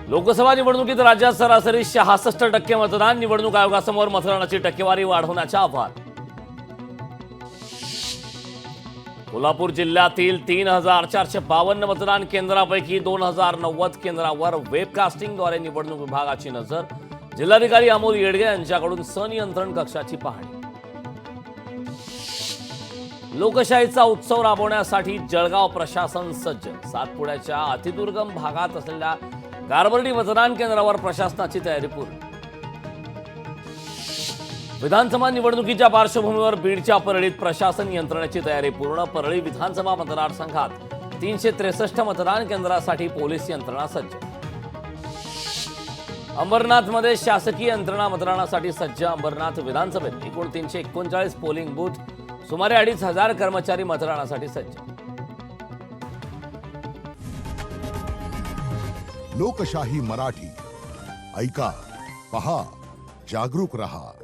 लोकसभा निवडणुकीत राज्यात सरासरी 66% मतदान. निवडणूक आयोगासमोर मतदानाची टक्केवारी वाढवण्याचे आवाहन. कोल्हापूर जिल्ह्यातील 3452 मतदान केंद्रापैकी 2090 केंद्रावर वेबकास्टिंगद्वारे निवडणूक विभागाची नजर. जिल्हाधिकारी अमोल येडगे यांच्याकडून संनियंत्रण कक्षाची पाहणी. लोकशाहीचा उत्सव राबवण्यासाठी जळगाव प्रशासन सज्ज. सातपुड्याच्या अतिदुर्गम भागात असलेल्या गारबर्डी मतदान केंद्रावर प्रशासनाची तयारी पूर्ण. विधानसभा निवडणुकीच्या पार्श्वभूमीवर बीडच्या परळीत प्रशासन यंत्रणेची तयारी पूर्ण. परळी विधानसभा मतदारसंघात 363 मतदान केंद्रासाठी पोलीस यंत्रणा सज्ज. अंबरनाथमध्ये शासकीय यंत्रणा मतदानासाठी सज्ज. अंबरनाथ विधानसभेत एकूण 339 पोलिंग बूथ. सुमारे 2500 कर्मचारी मतदानासाठी सज्ज. लोकशाही मराठी ऐका, पहा, जागरूक रहा.